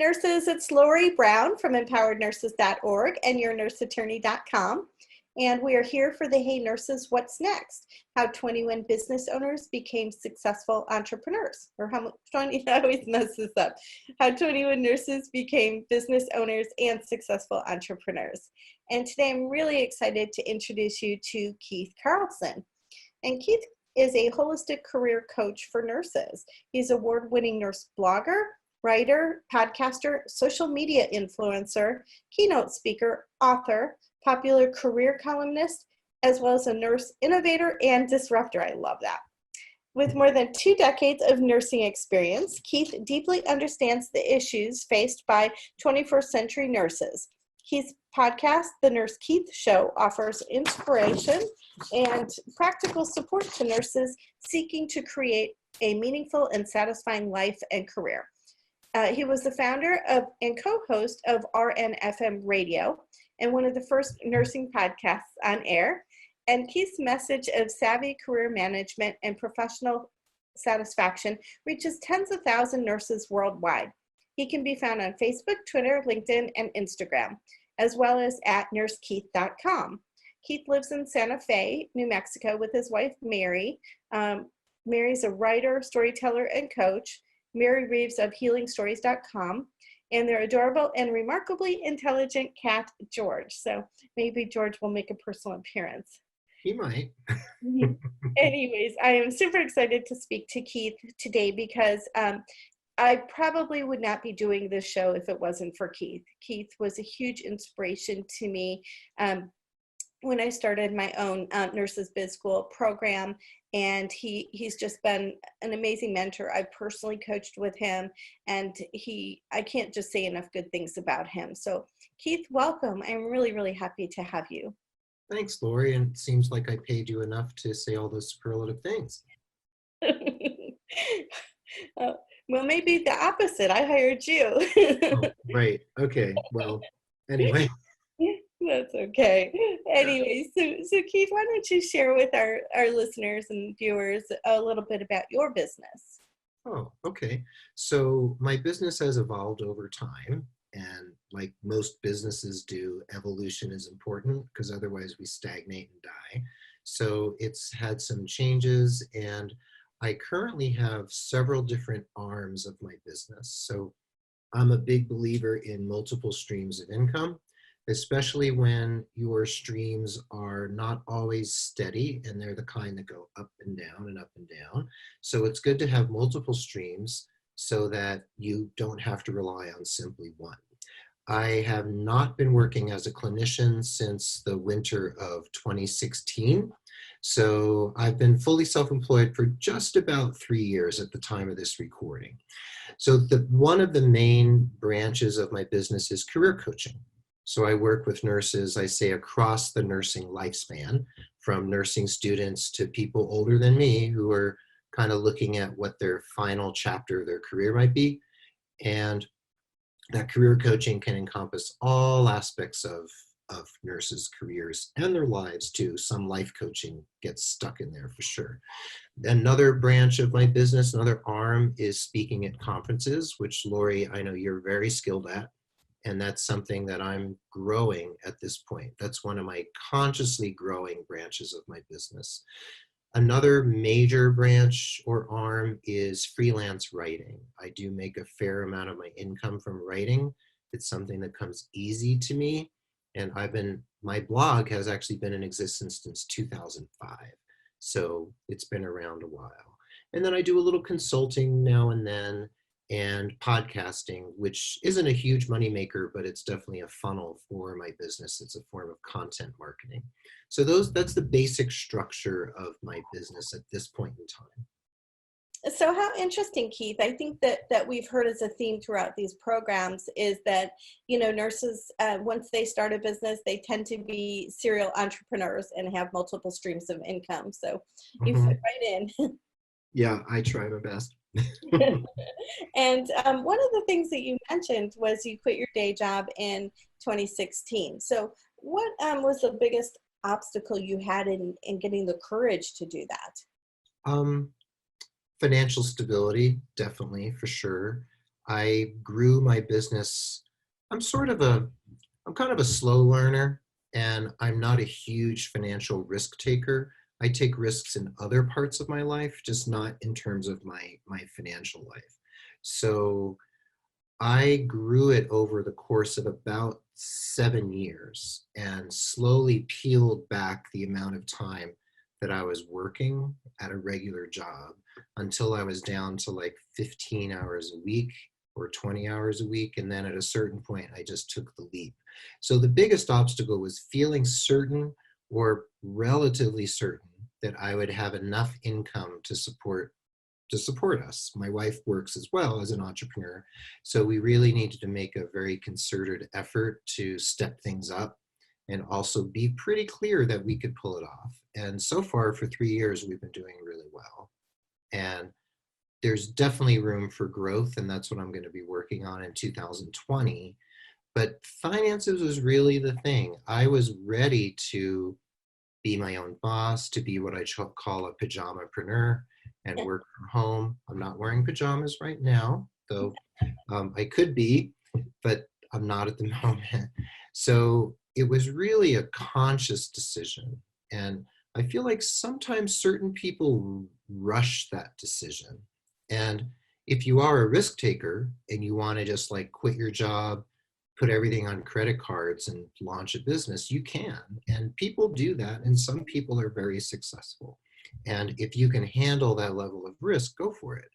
nurses, it's Lori Brown from empowerednurses.org and yournurseattorney.com. And we are here for the Hey Nurses, What's Next? How 21 business owners became successful entrepreneurs. Or how 20, I always mess this up. How 21 nurses became business owners and successful entrepreneurs. And today I'm really excited to introduce you to Keith Carlson. And Keith is a holistic career coach for nurses. He's an award-winning nurse blogger, writer, podcaster, social media influencer, keynote speaker, author, popular career columnist, as well as a nurse innovator and disruptor. I love that. With more than 2 decades of nursing experience, Keith deeply understands the issues faced by 21st century nurses. Keith's podcast, The Nurse Keith Show, offers inspiration and practical support to nurses seeking to create a meaningful and satisfying life and career. He was the founder of and co-host of RNFM Radio and one of the first nursing podcasts on air. And Keith's message of savvy career management and professional satisfaction reaches tens of thousands of nurses worldwide. He can be found on Facebook, Twitter, LinkedIn, and Instagram, as well as at nursekeith.com. Keith lives in Santa Fe, New Mexico with his wife, Mary. Mary's a writer, storyteller, and coach. Mary Reeves of healingstories.com, and their adorable and remarkably intelligent cat, George. So maybe George will make a personal appearance. He might. Anyways, I am super excited to speak to Keith today because I probably would not be doing this show if it wasn't for Keith. Keith was a huge inspiration to me when I started my own Nurses Biz School program, and he's just been an amazing mentor. I personally coached with him, and I can't just say enough good things about him. So Keith, welcome. I'm really, really happy to have you. Thanks, Lori, and it seems like I paid you enough to say all those superlative things. Well, maybe the opposite. I hired you. Oh, right. Okay. Well, anyway. That's okay. Anyway, so Keith, why don't you share with our listeners and viewers a little bit about your business? Oh, okay. So my business has evolved over time, and like most businesses do, evolution is important because otherwise we stagnate and die. So it's had some changes, and I currently have several different arms of my business. So I'm a big believer in multiple streams of income, especially when your streams are not always steady and they're the kind that go up and down and up and down. So it's good to have multiple streams so that you don't have to rely on simply one. I have not been working as a clinician since the winter of 2016. So I've been fully self-employed for just about 3 years at the time of this recording. So one of the main branches of my business is career coaching. So I work with nurses, I say, across the nursing lifespan, from nursing students to people older than me who are kind of looking at what their final chapter of their career might be. And that career coaching can encompass all aspects of nurses' careers and their lives too. Some life coaching gets stuck in there for sure. Another branch of my business, another arm, is speaking at conferences, which Lori, I know you're very skilled at. And that's something that I'm growing at this point. That's one of my consciously growing branches of my business. Another major branch or arm is freelance writing. I do make a fair amount of my income from writing. It's something that comes easy to me. And my blog has actually been in existence since 2005. So it's been around a while. And then I do a little consulting now and then, and podcasting, which isn't a huge moneymaker, but it's definitely a funnel for my business. It's a form of content marketing. So that's the basic structure of my business at this point in time. So how interesting, Keith. I think that we've heard as a theme throughout these programs is that, nurses, once they start a business, they tend to be serial entrepreneurs and have multiple streams of income. So you fit right in. Yeah, I try my best. And one of the things that you mentioned was you quit your day job in 2016. So what was the biggest obstacle you had in getting the courage to do that? Financial stability, definitely, for sure. I grew my business. I'm sort of a, I'm kind of a slow learner, and I'm not a huge financial risk taker. I take risks in other parts of my life, just not in terms of my financial life. So I grew it over the course of about 7 years and slowly peeled back the amount of time that I was working at a regular job until I was down to like 15 hours a week or 20 hours a week. And then at a certain point, I just took the leap. So the biggest obstacle was feeling certain or relatively certain that I would have enough income to support us. My wife works as well as an entrepreneur. So we really needed to make a very concerted effort to step things up and also be pretty clear that we could pull it off. And so far for 3 years, we've been doing really well. And there's definitely room for growth. And that's what I'm going to be working on in 2020. But finances was really the thing. I was ready to be my own boss, to be what I call a pajamapreneur and work from home. I'm not wearing pajamas right now, though I could be, but I'm not at the moment. So it was really a conscious decision. And I feel like sometimes certain people rush that decision. And if you are a risk taker and you want to just like quit your job, put everything on credit cards and launch a business, you can. And people do that. And some people are very successful. And if you can handle that level of risk, go for it.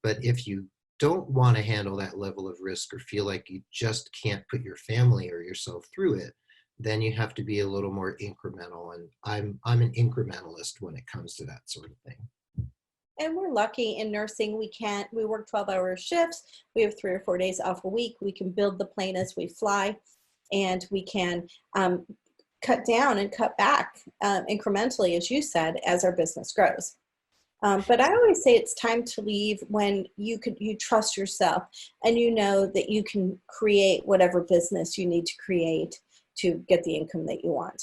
But if you don't want to handle that level of risk or feel like you just can't put your family or yourself through it, then you have to be a little more incremental. And I'm an incrementalist when it comes to that sort of thing. And we're lucky in nursing. We work 12-hour shifts. We have 3 or 4 days off a week. We can build the plane as we fly, and we can cut down and cut back incrementally, as you said, as our business grows. But I always say it's time to leave when you trust yourself and you know that you can create whatever business you need to create to get the income that you want.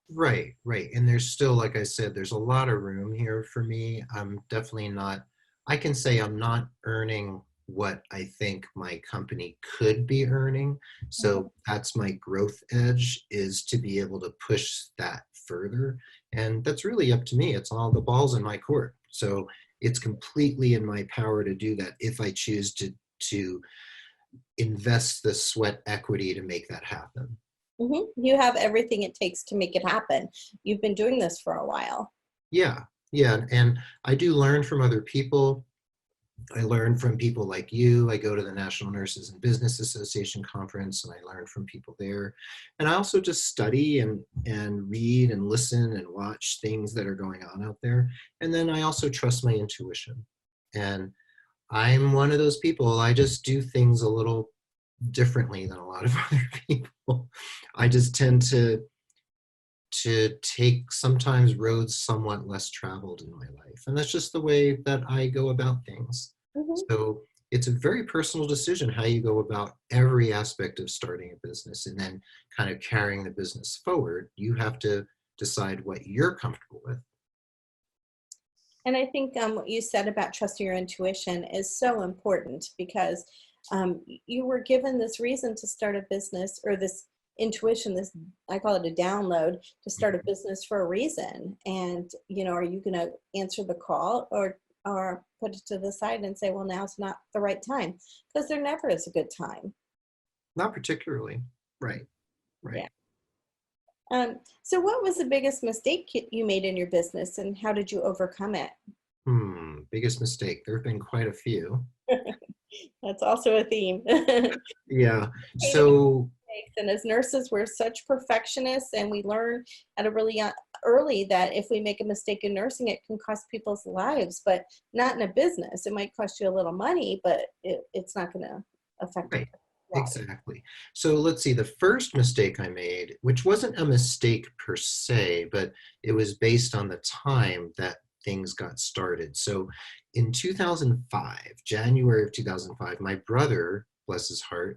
Right, right. And there's still, like I said, there's a lot of room here for me. I'm definitely not, I can say I'm not earning what I think my company could be earning. So that's my growth edge, is to be able to push that further. And that's really up to me. It's all the balls in my court. So it's completely in my power to do that if I choose to invest the sweat equity to make that happen. You have everything it takes to make it happen. You've been doing this for a while. Yeah, yeah. And I do learn from other people. I learn from people like you. I go to the National Nurses and Business Association conference and I learn from people there. And I also just study and read and listen and watch things that are going on out there. And then I also trust my intuition. And I'm one of those people, I just do things a little differently than a lot of other people. I just tend to take sometimes roads somewhat less traveled in my life. And that's just the way that I go about things. Mhm. So it's a very personal decision how you go about every aspect of starting a business and then kind of carrying the business forward. You have to decide what you're comfortable with. And I think what you said about trusting your intuition is so important because you were given this reason to start a business, or this intuition, this, I call it a download, to start a business for a reason. And, are you going to answer the call or put it to the side and say, well, now's not the right time? Because there never is a good time. Not particularly. Right, right. Yeah. So what was the biggest mistake you made in your business and how did you overcome it? Biggest mistake. There have been quite a few. That's also a theme. Yeah. Hated So mistakes. And as nurses, we're such perfectionists, and we learn at a really early that if we make a mistake in nursing, it can cost people's lives, but not in a business. It might cost you a little money, but it's not going to affect right. your life. Exactly. So let's see, the first mistake I made, which wasn't a mistake per se, but it was based on the time that things got started. So in 2005, January of 2005, my brother, bless his heart,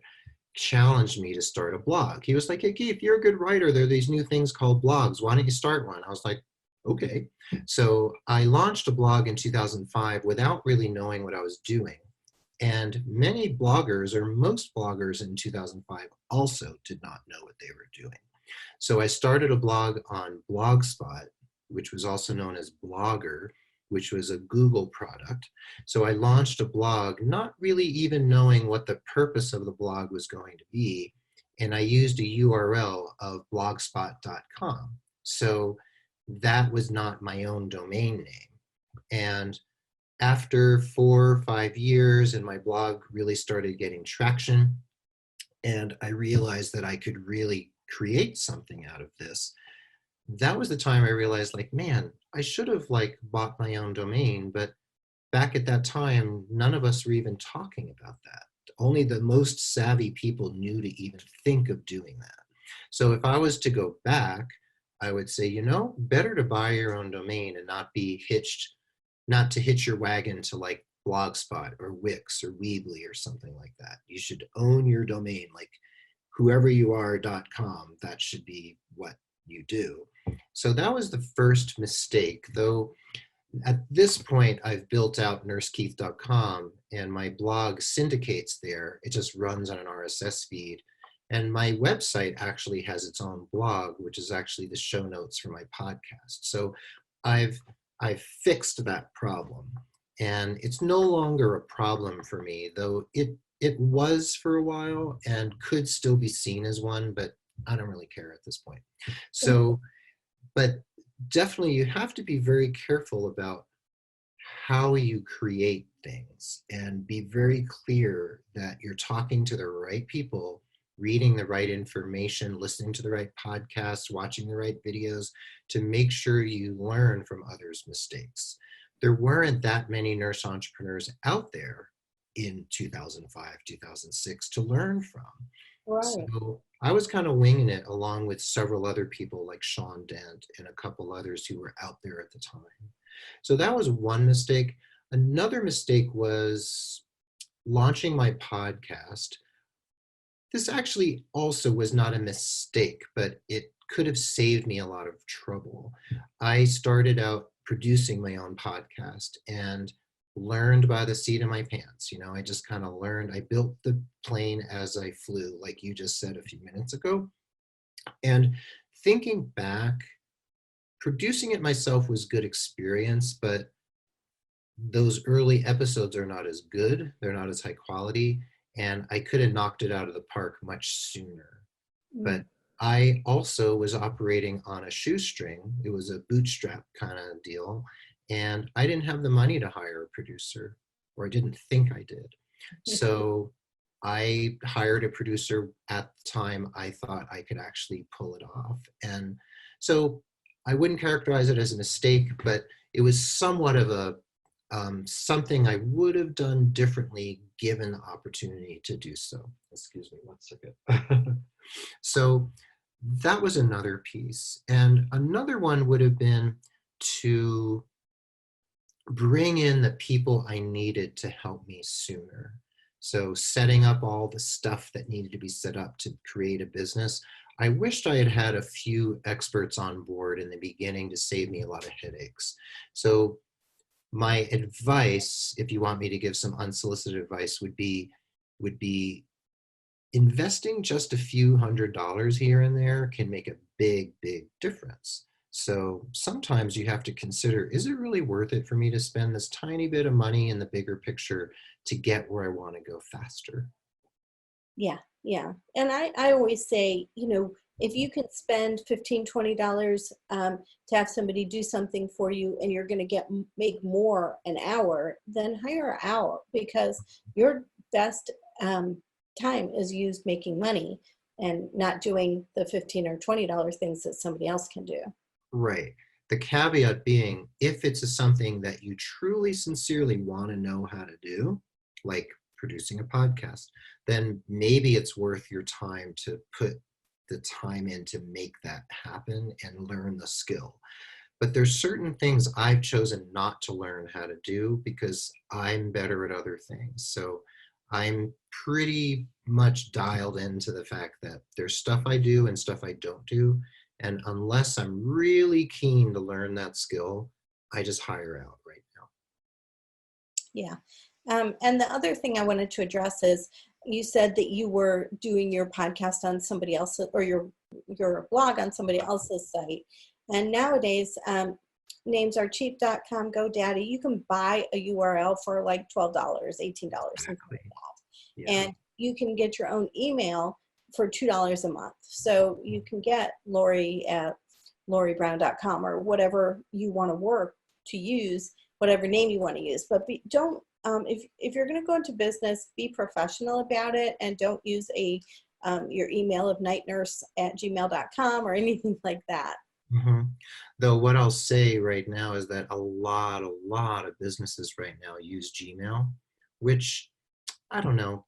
challenged me to start a blog. He was like, hey, Keith, you're a good writer. There are these new things called blogs. Why don't you start one? I was like, okay. So I launched a blog in 2005 without really knowing what I was doing. And many bloggers, or most bloggers in 2005, also did not know what they were doing. So I started a blog on Blogspot, which was also known as Blogger, which was a Google product. So I launched a blog, not really even knowing what the purpose of the blog was going to be. And I used a URL of blogspot.com. So that was not my own domain name. And after 4 or 5 years and my blog really started getting traction, and I realized that I could really create something out of this, that was the time I realized, like, man, I should have like bought my own domain. But back at that time, none of us were even talking about that. Only the most savvy people knew to even think of doing that. So if I was to go back, I would say, better to buy your own domain and not to hitch your wagon to like Blogspot or Wix or Weebly or something like that. You should own your domain, like whoeveryouare.com. That should be what you do. So that was the first mistake, though. At this point, I've built out nursekeith.com and my blog syndicates there. It just runs on an RSS feed. And my website actually has its own blog, which is actually the show notes for my podcast. So I've fixed that problem. And it's no longer a problem for me, though it was for a while and could still be seen as one, but I don't really care at this point. So, but definitely you have to be very careful about how you create things and be very clear that you're talking to the right people, reading the right information, listening to the right podcasts, watching the right videos to make sure you learn from others' mistakes. There weren't that many nurse entrepreneurs out there in 2005, 2006 to learn from. Right. So I was kind of winging it along with several other people like Sean Dent and a couple others who were out there at the time. So that was one mistake. Another mistake was launching my podcast. This actually also was not a mistake, but it could have saved me a lot of trouble. I started out producing my own podcast and learned by the seat of my pants. I just kind of learned. I built the plane as I flew, like you just said a few minutes ago. And thinking back, producing it myself was good experience, but those early episodes are not as good. They're not as high quality. And I could have knocked it out of the park much sooner. But I also was operating on a shoestring. It was a bootstrap kind of deal. And I didn't have the money to hire a producer, or I didn't think I did. So I hired a producer at the time I thought I could actually pull it off. And so I wouldn't characterize it as a mistake, but it was somewhat of a something I would have done differently given the opportunity to do so. Excuse me 1 second. So that was another piece. And another one would have been to bring in the people I needed to help me sooner. So setting up all the stuff that needed to be set up to create a business. I wished I had had a few experts on board in the beginning to save me a lot of headaches. So my advice, if you want me to give some unsolicited advice, would be investing just a few $100s here and there can make a big, big difference. So sometimes you have to consider, is it really worth it for me to spend this tiny bit of money in the bigger picture to get where I want to go faster? Yeah, yeah. And I always say, if you can spend $15, $20 to have somebody do something for you and you're going to make more an hour, then hire out, because your best time is used making money and not doing the $15 or $20 things that somebody else can do. Right. The caveat being, if it's something that you truly, sincerely want to know how to do, like producing a podcast, then maybe it's worth your time to put the time in to make that happen and learn the skill. But there's certain things I've chosen not to learn how to do because I'm better at other things. So I'm pretty much dialed into the fact that there's stuff I do and stuff I don't do. And unless I'm really keen to learn that skill, I just hire out right now. Yeah. And the other thing I wanted to address is you said that you were doing your podcast on somebody else's or your blog on somebody else's site. And nowadays, namesarecheap.com, GoDaddy, you can buy a URL for like $12, $18, something like Exactly. that. Yeah. And you can get your own email for $2 a month. So you can get Lori at loribrown.com or whatever you want to work to use, whatever name you want to use. But don't, if you're going to go into business, be professional about it and don't use your email of nightnurse@gmail.com or anything like that. hmm Though what I'll say right now is that a lot of businesses right now use Gmail, which I don't know,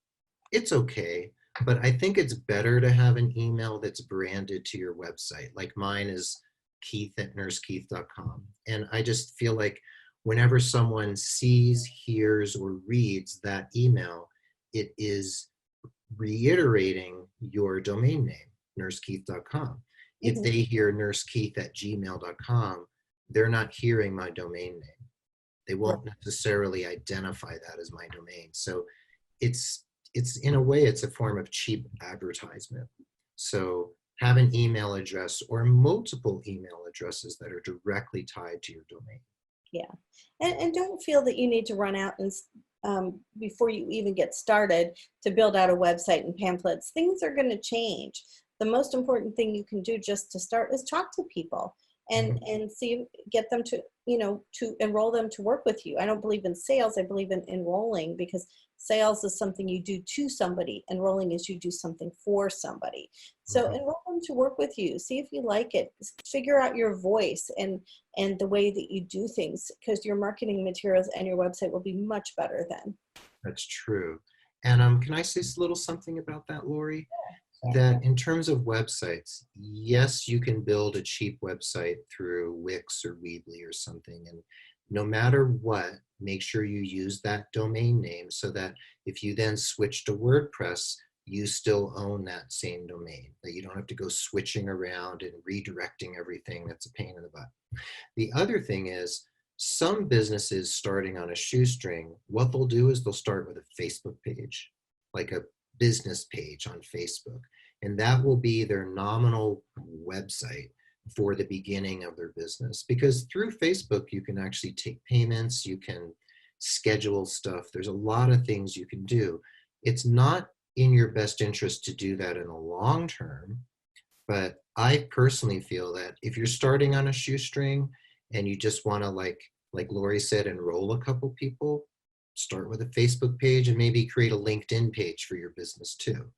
it's okay, but I think it's better to have an email that's branded to your website. Like mine is keith@nursekeith.com. And I just feel like whenever someone sees, hears, or reads that email, it is reiterating your domain name, nursekeith.com. If Mhm. they hear nursekeith@gmail.com, they're not hearing my domain name. They won't necessarily identify that as my domain. So it's in a way, it's a form of cheap advertisement. So have an email address or multiple email addresses that are directly tied to your domain. Yeah. And don't feel that you need to run out and before you even get started to build out a website and pamphlets. Things are going to change. The most important thing you can do just to start is talk to people Mhm. and see, get them to, to enroll them to work with you. I don't believe in sales. I believe in enrolling, because sales is something you do to somebody. Enrolling is you do something for somebody. So Mhm. enroll them to work with you. See if you like it. Figure out your voice and the way that you do things, because your marketing materials and your website will be much better then. That's true. And can I say a little something about that, Lori? So, That in terms of websites, yes, you can build a cheap website through Wix or Weebly or something. And no matter what, make sure you use that domain name so that if you then switch to WordPress, you still own that same domain, that you don't have to go switching around and redirecting everything. That's a pain in the butt. The other thing is, some businesses starting on a shoestring, what they'll do is they'll start with a Facebook page, like a business page on Facebook. And that will be their nominal website for the beginning of their business. Because through Facebook, you can actually take payments, you can schedule stuff. There's a lot of things you can do. It's not in your best interest to do that in the long term, but I personally feel that if you're starting on a shoestring and you just want to, like Lori said, enroll a couple people, start with a Facebook page and maybe create a LinkedIn page for your business too.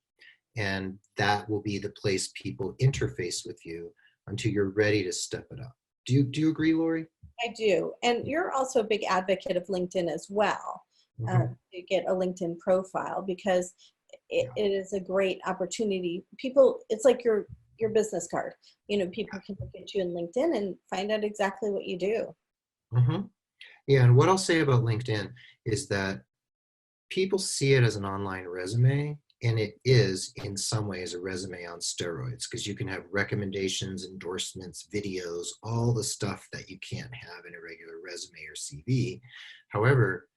And that will be the place people interface with you until you're ready to step it up. Do you agree, Lori? I do. And you're also a big advocate of LinkedIn as well. Mm-hmm. To get a LinkedIn profile, because Yeah. it is a great opportunity. People, it's like your business card. People can look at you in LinkedIn and find out exactly what you do. Mm-hmm. Yeah. And what I'll say about LinkedIn is that people see it as an online resume, and it is in some ways a resume on steroids, because you can have recommendations, endorsements, videos, all the stuff that you can't have in a regular resume or CV. However,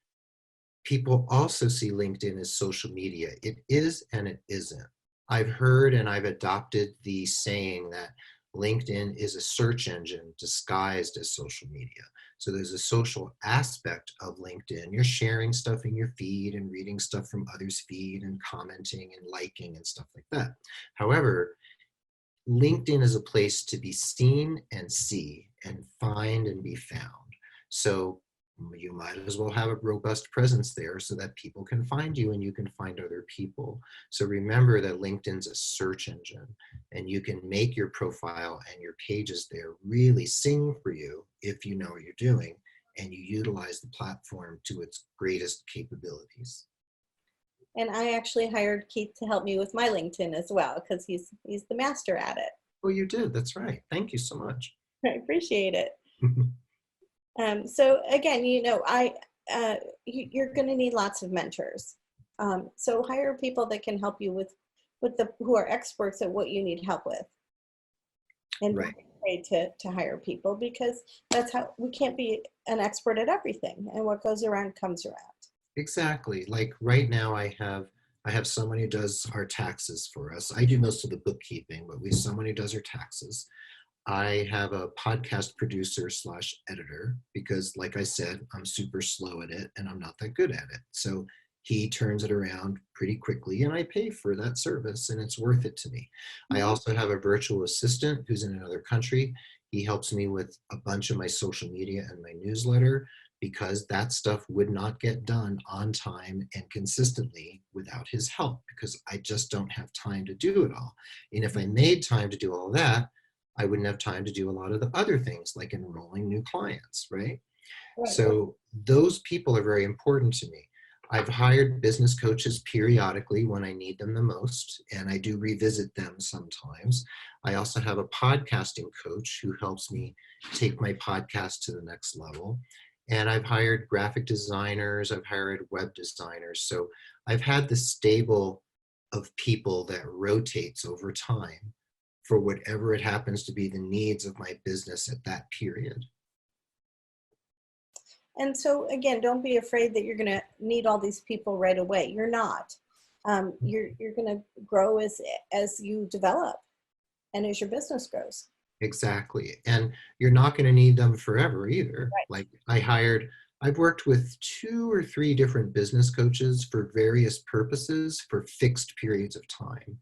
people also see LinkedIn as social media. It is and it isn't. I've heard and I've adopted the saying that LinkedIn is a search engine disguised as social media. So there's a social aspect of LinkedIn. You're sharing stuff in your feed and reading stuff from others' feed and commenting and liking and stuff like that. However, LinkedIn is a place to be seen and see and find and be found. So you might as well have a robust presence there so that people can find you and you can find other people. So remember that LinkedIn's a search engine, and you can make your profile and your pages there really sing for you if you know what you're doing and you utilize the platform to its greatest capabilities. And I actually hired Keith to help me with my LinkedIn as well, because he's the master at it. Oh, you did. That's right. Thank you so much. I appreciate it. So again, you're going to need lots of mentors. So hire people that can help you with who are experts at what you need help with, and don't Right. be afraid to hire people, because that's how we can't be an expert at everything, and what goes around comes around. Exactly. Like right now I have someone who does our taxes for us. I do most of the bookkeeping, but we have someone who does our taxes. I have a podcast producer slash editor because, like I said, I'm super slow at it and I'm not that good at it. So he turns it around pretty quickly and I pay for that service and it's worth it to me. I Mhm. also have a virtual assistant who's in another country. He helps me with a bunch of my social media and my newsletter because that stuff would not get done on time and consistently without his help because I just don't have time to do it all. And if I made time to do all that, I wouldn't have time to do a lot of the other things like enrolling new clients, right? Right. So those people are very important to me. I've hired business coaches periodically when I need them the most, and I do revisit them sometimes. I also have a podcasting coach who helps me take my podcast to the next level. And I've hired graphic designers, I've hired web designers. So I've had the stable of people that rotates over time for whatever it happens to be the needs of my business at that period. And so again, don't be afraid that you're going to need all these people right away. You're not. You're going to grow as you develop and as your business grows. Exactly. And you're not going to need them forever either. Like I've worked with 2 or 3 different business coaches for various purposes for fixed periods of time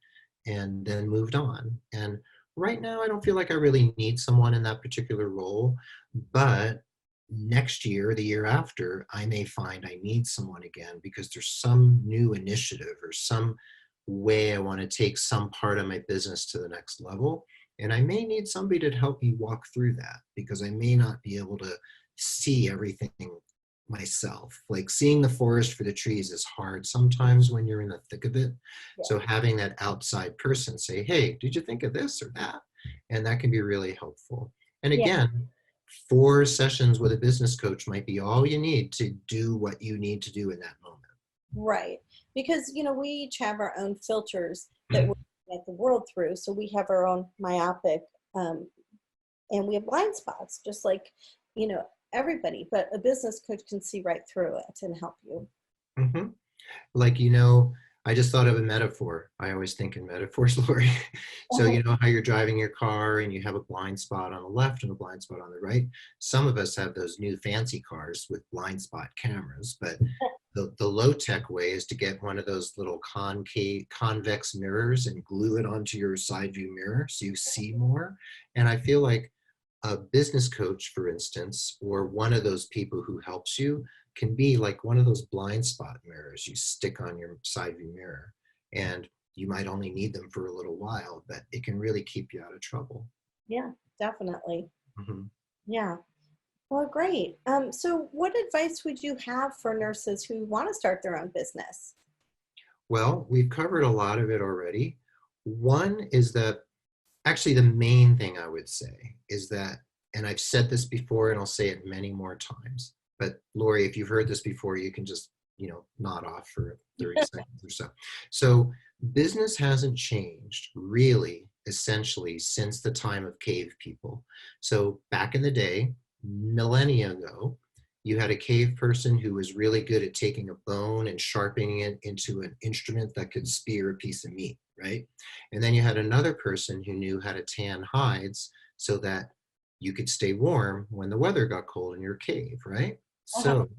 and then moved on. And right now, I don't feel like I really need someone in that particular role, but next year, the year after, I may find I need someone again because there's some new initiative or some way I want to take some part of my business to the next level. And I may need somebody to help me walk through that because I may not be able to see everything myself. Like seeing the forest for the trees is hard sometimes when you're in the thick of it. Yeah. So having that outside person say, hey, did you think of this or that? And that can be really helpful. And Yeah. again, 4 sessions with a business coach might be all you need to do what you need to do in that moment. Right. Because, we each have our own filters that we're looking at the world through. So we have our own myopic, um, and we have blind spots, just like, everybody. But a business coach can see right through it and help you. Mhm. Like, I just thought of a metaphor. I always think in metaphors, Lori. So, you know how you're driving your car and you have a blind spot on the left and a blind spot on the right? Some of us have those new fancy cars with blind spot cameras, but the low tech way is to get one of those little concave, convex mirrors and glue it onto your side view mirror so you see more. And I feel like a business coach, for instance, or one of those people who helps you can be like one of those blind spot mirrors you stick on your side view mirror. And you might only need them for a little while, but it can really keep you out of trouble. Yeah, definitely. Mhm. Yeah. Well, great. So what advice would you have for nurses who want to start their own business? Well, we've covered a lot of it already. One is that actually the main thing I would say is that, and I've said this before and I'll say it many more times, but Lori, if you've heard this before, you can just, nod off for 30 seconds or so. So business hasn't changed really essentially since the time of cave people. So back in the day, millennia ago, you had a cave person who was really good at taking a bone and sharpening it into an instrument that could spear a piece of meat, right? And then you had another person who knew how to tan hides so that you could stay warm when the weather got cold in your cave, right? Uh-huh. So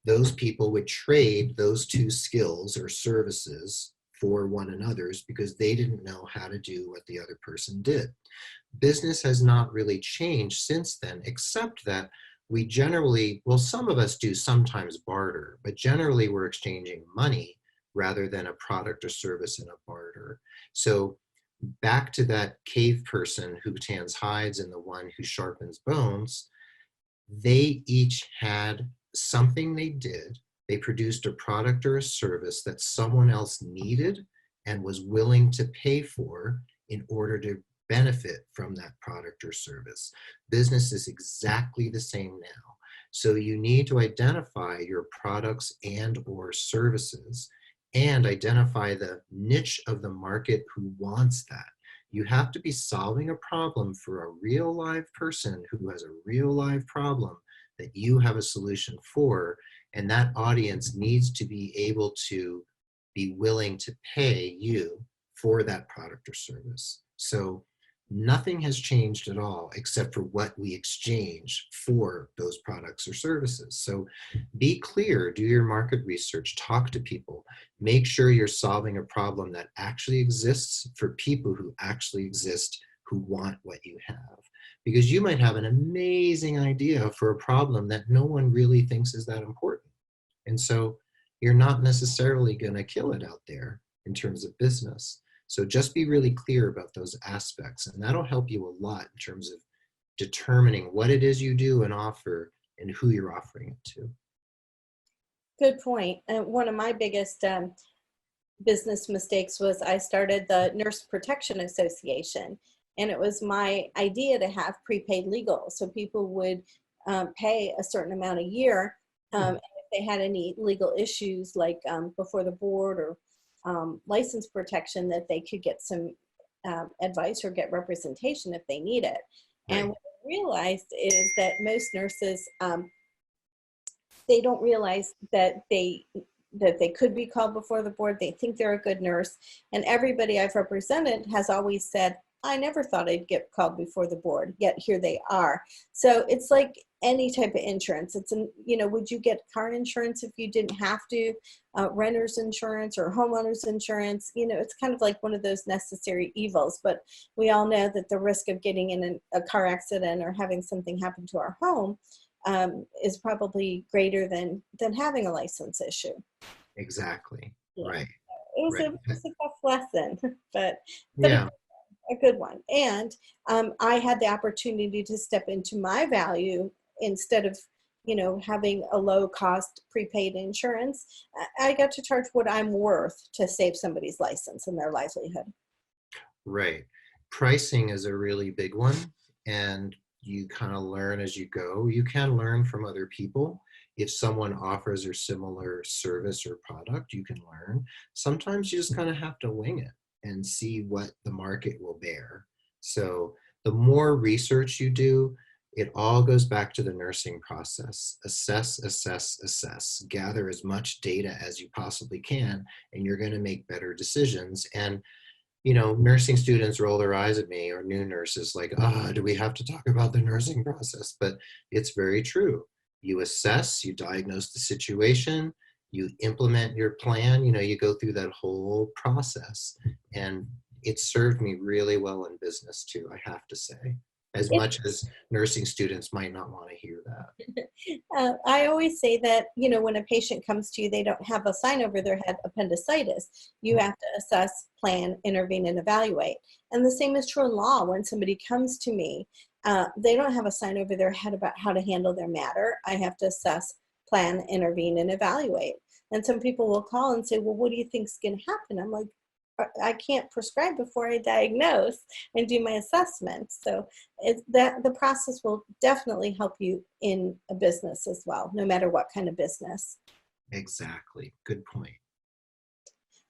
those people would trade those 2 skills or services for one another's because they didn't know how to do what the other person did. Business has not really changed since then, except that we generally, well, some of us do sometimes barter, but generally we're exchanging money rather than a product or service in a barter. So back to that cave person who tans hides and the one who sharpens bones, they each had something they did. They produced a product or a service that someone else needed and was willing to pay for in order to benefit from that product or service. Business is exactly the same now. So you need to identify your products and or services and identify the niche of the market who wants that. You have to be solving a problem for a real live person who has a real live problem that you have a solution for. And that audience needs to be able to be willing to pay you for that product or service. So nothing has changed at all except for what we exchange for those products or services. So be clear, do your market research, talk to people, make sure you're solving a problem that actually exists for people who actually exist, who want what you have. Because you might have an amazing idea for a problem that no one really thinks is that important. And so you're not necessarily going to kill it out there in terms of business. So just be really clear about those aspects, and that'll help you a lot in terms of determining what it is you do and offer and who you're offering it to. Good point. One of my biggest business mistakes was I started the Nurse Protection Association, and it was my idea to have prepaid legal. So people would pay a certain amount a year. And if they had any legal issues like before the board or license protection, that they could get some advice or get representation if they need it. Right. And what I realized is that most nurses, they don't realize that they could be called before the board. They think they're a good nurse. And everybody I've represented has always said, I never thought I'd get called before the board, yet here they are. So it's like any type of insurance. It's, would you get car insurance if you didn't have to? Renter's insurance or homeowner's insurance? It's kind of like one of those necessary evils. But we all know that the risk of getting in a car accident or having something happen to our home is probably greater than having a license issue. Exactly. Yeah. Right. It was, Right. it was a tough lesson, but Yeah. a good one. And I had the opportunity to step into my value instead of, having a low cost prepaid insurance. I got to charge what I'm worth to save somebody's license and their livelihood. Right. Pricing is a really big one, and you kind of learn as you go. You can learn from other people. If someone offers a similar service or product, you can learn. Sometimes you just kind of have to wing it and see what the market will bear. So the more research you do, it all goes back to the nursing process. Assess, assess, assess. Gather as much data as you possibly can, and you're going to make better decisions. And nursing students roll their eyes at me, or new nurses, like, do we have to talk about the nursing process? But it's very true. You assess, you diagnose the situation, you implement your plan, you go through that whole process. And it served me really well in business too, I have to say, as much as nursing students might not want to hear that. I always say that, when a patient comes to you, they don't have a sign over their head, appendicitis. You have to assess, plan, intervene, and evaluate. And the same is true in law. When somebody comes to me, they don't have a sign over their head about how to handle their matter. I have to assess, plan, intervene, and evaluate. And some people will call and say, well, what do you think is going to happen? I'm like, I can't prescribe before I diagnose and do my assessment. So the process will definitely help you in a business as well, no matter what kind of business. Exactly. Good point.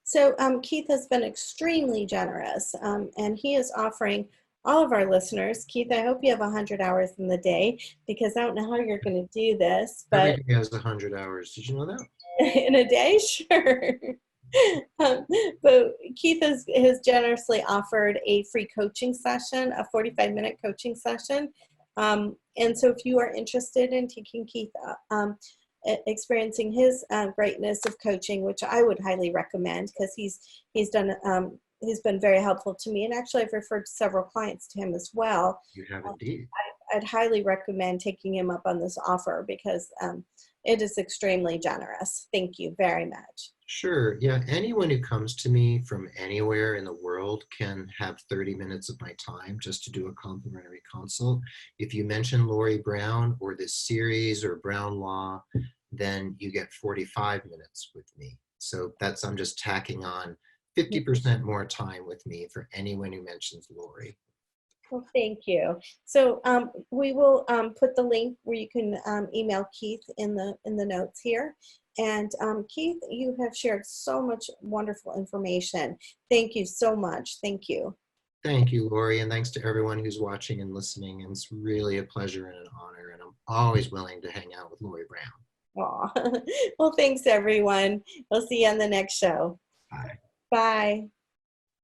So Keith has been extremely generous, and he is offering all of our listeners. Keith, I hope you have 100 hours in the day, because I don't know how you're going to do this. But every day has 100 hours. Did you know that? In a day? Sure. But Keith has generously offered a free coaching session, a 45-minute coaching session. And so if you are interested in taking Keith, experiencing his greatness of coaching, which I would highly recommend, because he's been very helpful to me. And actually, I've referred several clients to him as well. You have indeed. I'd highly recommend taking him up on this offer, because it is extremely generous. Thank you very much. Sure. Yeah. Anyone who comes to me from anywhere in the world can have 30 minutes of my time just to do a complimentary consult. If you mention Lori Brown or this series or Brown Law, then you get 45 minutes with me. So I'm just tacking on 50% more time with me for anyone who mentions Lori. Well, thank you. So we will put the link where you can email Keith in the notes here. And Keith, you have shared so much wonderful information. Thank you so much. Thank you. Thank you, Lori, and thanks to everyone who's watching and listening. And it's really a pleasure and an honor, and I'm always willing to hang out with Lori Brown. Aw. Well, thanks everyone. We'll see you on the next show. Bye. Bye.